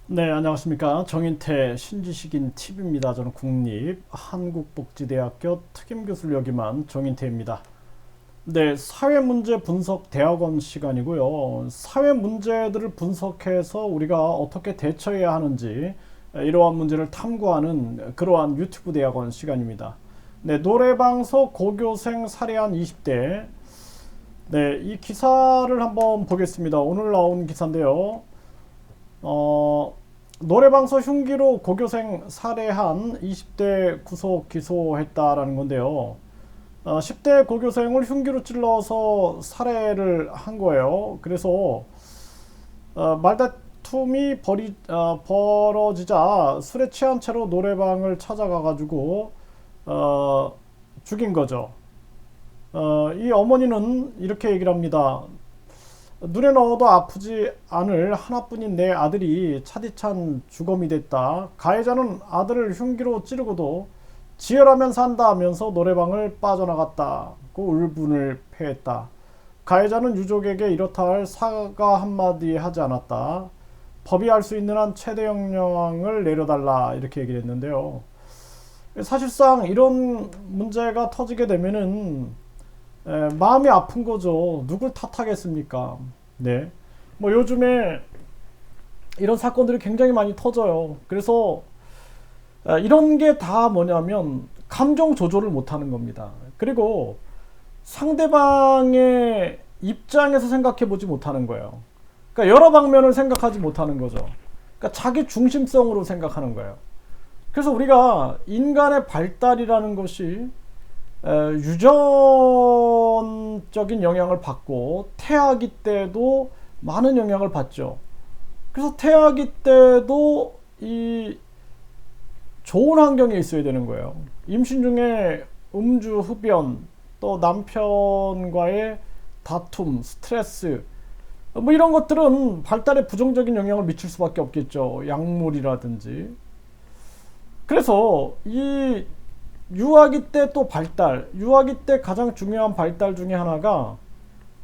네, 안녕하십니까. 정인태 신지식인 TV입니다. 저는 국립한국복지대학교 특임교수를 역임한 정인태입니다. 네, 사회문제 분석 대학원 시간이고요. 사회 문제들을 분석해서 우리가 어떻게 대처해야 하는지 이러한 문제를 탐구하는 그러한 유튜브 대학원 시간입니다. 네, 노래방서 고교생 살해한 20대. 네, 이 기사를 한번 보겠습니다. 오늘 나온 기사인데요. 노래방서 흉기로 고교생 살해한 20대 구속 기소했다라는 건데요. 10대 고교생을 흉기로 찔러서 살해를 한 거예요. 그래서 말다툼이 벌어지자 술에 취한 채로 노래방을 찾아가가지고 죽인 거죠. 이 어머니는 이렇게 얘기를 합니다. 눈에 넣어도 아프지 않을 하나뿐인 내 아들이 차디찬 주검이 됐다. 가해자는 아들을 흉기로 찌르고도 지혈하면 산다 하면서 노래방을 빠져나갔다고 울분을 패했다. 가해자는 유족에게 이렇다 할 사과 한마디 하지 않았다. 법이 할 수 있는 한 최대 형량을 내려달라 이렇게 얘기를 했는데요. 사실상 이런 문제가 터지게 되면은 마음이 아픈 거죠. 누굴 탓하겠습니까? 네. 뭐 요즘에 이런 사건들이 굉장히 많이 터져요. 그래서 이런 게 다 뭐냐면 감정 조절을 못 하는 겁니다. 그리고 상대방의 입장에서 생각해 보지 못하는 거예요. 그러니까 여러 방면을 생각하지 못하는 거죠. 그러니까 자기 중심성으로 생각하는 거예요. 그래서 우리가 인간의 발달이라는 것이 유전적인 영향을 받고 태아기 때도 많은 영향을 받죠. 그래서 태아기 때도 이 좋은 환경에 있어야 되는 거예요. 임신 중에 음주, 흡연, 또 남편과의 다툼, 스트레스, 뭐 이런 것들은 발달에 부정적인 영향을 미칠 수밖에 없겠죠. 약물이라든지. 그래서 이 유아기 때 또 발달, 유아기 때 가장 중요한 발달 중에 하나가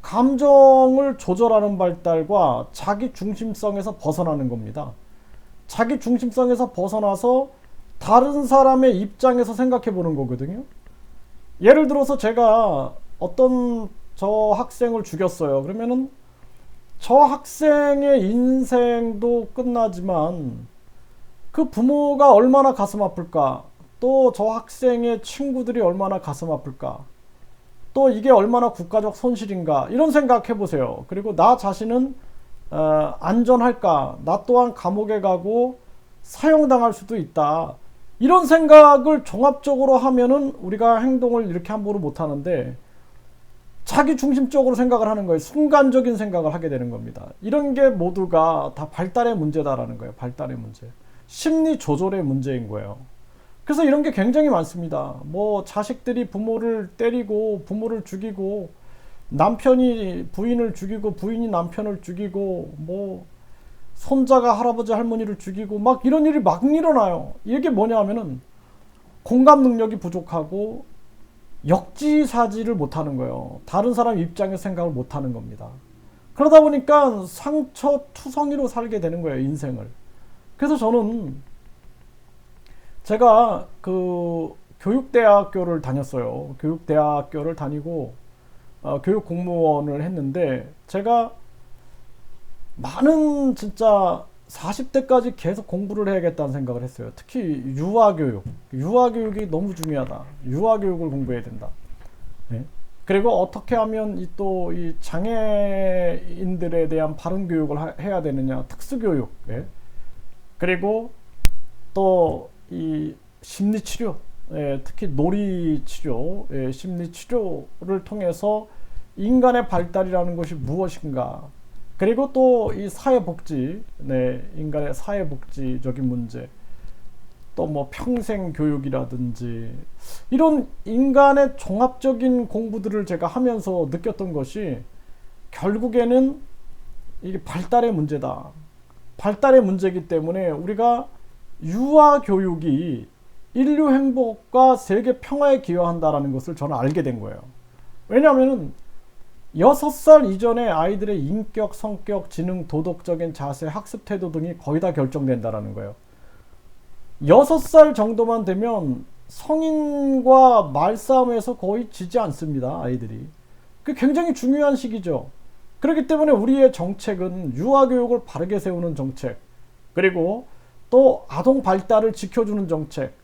감정을 조절하는 발달과 자기 중심성에서 벗어나는 겁니다. 자기 중심성에서 벗어나서 다른 사람의 입장에서 생각해 보는 거거든요. 예를 들어서 제가 어떤 저 학생을 죽였어요. 그러면은 저 학생의 인생도 끝나지만 그 부모가 얼마나 가슴 아플까? 또 저 학생의 친구들이 얼마나 가슴 아플까? 또 이게 얼마나 국가적 손실인가? 이런 생각 해보세요. 그리고 나 자신은 안전할까? 나 또한 감옥에 가고 사형당할 수도 있다. 이런 생각을 종합적으로 하면은 우리가 행동을 이렇게 함부로 못하는데 자기 중심적으로 생각을 하는 거예요. 순간적인 생각을 하게 되는 겁니다. 이런 게 모두가 다 발달의 문제다라는 거예요. 발달의 문제. 심리 조절의 문제인 거예요. 그래서 이런 게 굉장히 많습니다. 뭐 자식들이 부모를 때리고 부모를 죽이고 남편이 부인을 죽이고 부인이 남편을 죽이고 뭐 손자가 할아버지 할머니를 죽이고 막 이런 일이 막 일어나요. 이게 뭐냐 하면은 공감 능력이 부족하고 역지사지를 못하는 거예요. 다른 사람 입장에서 생각을 못하는 겁니다. 그러다 보니까 상처투성이로 살게 되는 거예요, 인생을. 그래서 저는 제가 그 교육대학교를 다녔어요. 교육대학교를 다니고 교육 공무원을 했는데 제가 많은 진짜 40대까지 계속 공부를 해야겠다는 생각을 했어요. 특히 유아교육. 유아교육이 너무 중요하다. 유아교육을 공부해야 된다. 네. 그리고 어떻게 하면 이 장애인들에 대한 바른 교육을 해야 되느냐. 특수교육. 네. 그리고 또 이 심리치료, 특히 놀이치료, 심리치료를 통해서 인간의 발달이라는 것이 무엇인가, 그리고 또 이 사회복지, 인간의 사회복지적인 문제, 또 뭐 평생교육이라든지 이런 인간의 종합적인 공부들을 제가 하면서 느꼈던 것이 결국에는 이게 발달의 문제다. 발달의 문제이기 때문에 우리가 유아 교육이 인류 행복과 세계 평화에 기여한다라는 것을 저는 알게 된 거예요. 왜냐하면 6살 이전에 아이들의 인격, 성격, 지능, 도덕적인 자세, 학습 태도 등이 거의 다 결정된다라는 거예요. 6살 정도만 되면 성인과 말싸움에서 거의 지지 않습니다, 아이들이. 그 굉장히 중요한 시기죠. 그렇기 때문에 우리의 정책은 유아교육을 바르게 세우는 정책, 그리고 또 아동 발달을 지켜주는 정책,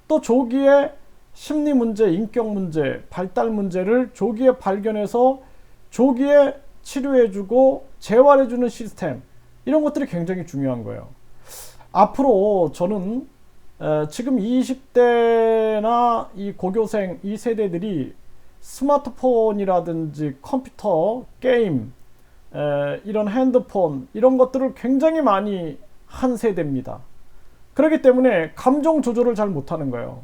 또 조기에 심리 문제, 인격 문제, 발달 문제를 조기에 발견해서 조기에 치료해주고 재활해주는 시스템, 이런 것들이 굉장히 중요한 거예요. 앞으로 저는 지금 20대나 이 고교생 이 세대들이 스마트폰이라든지 컴퓨터, 게임, 이런 핸드폰, 이런 것들을 굉장히 많이 한 세대입니다. 그렇기 때문에 감정 조절을 잘 못하는 거예요.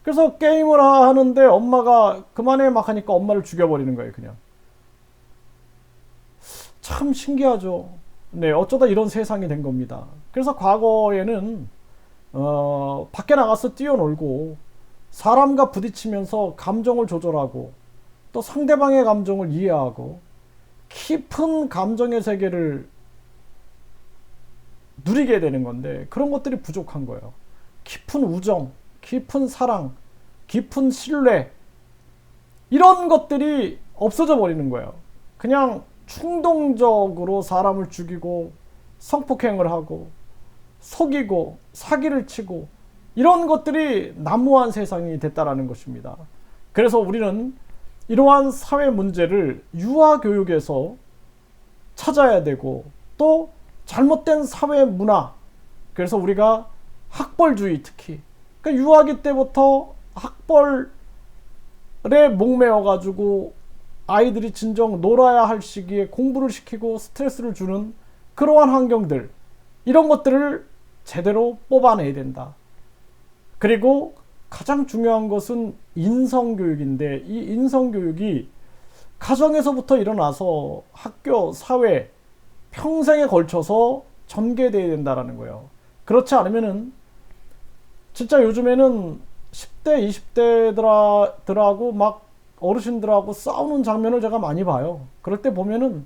그래서 게임을 하는데 엄마가 그만해 막 하니까 엄마를 죽여버리는 거예요, 그냥. 참 신기하죠. 네, 어쩌다 이런 세상이 된 겁니다. 그래서 과거에는 밖에 나가서 뛰어놀고 사람과 부딪히면서 감정을 조절하고 또 상대방의 감정을 이해하고 깊은 감정의 세계를 누리게 되는 건데, 그런 것들이 부족한 거예요. 깊은 우정, 깊은 사랑, 깊은 신뢰, 이런 것들이 없어져 버리는 거예요. 그냥 충동적으로 사람을 죽이고 성폭행을 하고 속이고 사기를 치고, 이런 것들이 난무한 세상이 됐다라는 것입니다. 그래서 우리는 이러한 사회 문제를 유아교육에서 찾아야 되고, 또 잘못된 사회 문화, 그래서 우리가 학벌주의, 특히 그러니까 유아기 때부터 학벌에 목매어 가지고 아이들이 진정 놀아야 할 시기에 공부를 시키고 스트레스를 주는 그러한 환경들, 이런 것들을 제대로 뽑아내야 된다. 그리고 가장 중요한 것은 인성교육인데, 이 인성교육이 가정에서부터 일어나서 학교, 사회, 평생에 걸쳐서 전개되어야 된다는 거예요. 그렇지 않으면은 진짜 요즘에는 10대, 20대들하고 막 어르신들하고 싸우는 장면을 제가 많이 봐요. 그럴 때 보면은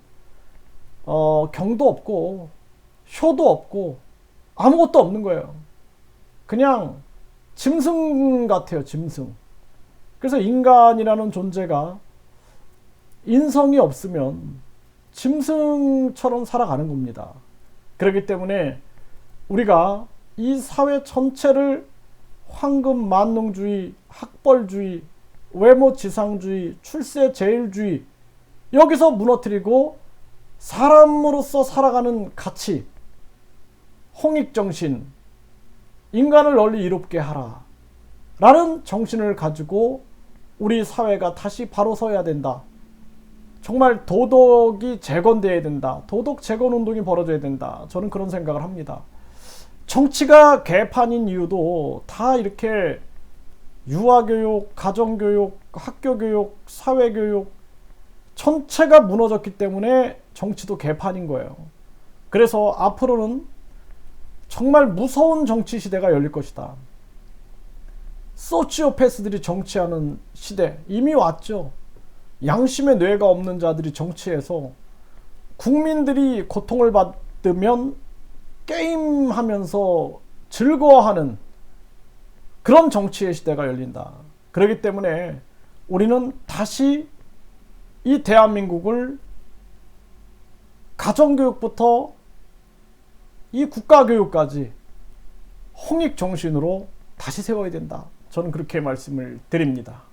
경도 없고 효도 없고 아무것도 없는 거예요. 그냥 짐승 같아요, 짐승. 그래서 인간이라는 존재가 인성이 없으면 짐승처럼 살아가는 겁니다. 그렇기 때문에 우리가 이 사회 전체를 황금 만능주의, 학벌주의, 외모지상주의, 출세제일주의, 여기서 무너뜨리고 사람으로서 살아가는 가치, 홍익정신, 인간을 널리 이롭게 하라 라는 정신을 가지고 우리 사회가 다시 바로 서야 된다. 정말 도덕이 재건돼야 된다. 도덕 재건 운동이 벌어져야 된다. 저는 그런 생각을 합니다. 정치가 개판인 이유도 다 이렇게 유아교육, 가정교육, 학교교육, 사회교육 전체가 무너졌기 때문에 정치도 개판인 거예요. 그래서 앞으로는 정말 무서운 정치 시대가 열릴 것이다. 소시오패스들이 정치하는 시대 이미 왔죠. 양심의 뇌가 없는 자들이 정치해서 국민들이 고통을 받으면 게임하면서 즐거워하는 그런 정치의 시대가 열린다. 그렇기 때문에 우리는 다시 이 대한민국을 가정교육부터 이 국가교육까지 홍익정신으로 다시 세워야 된다. 저는 그렇게 말씀을 드립니다.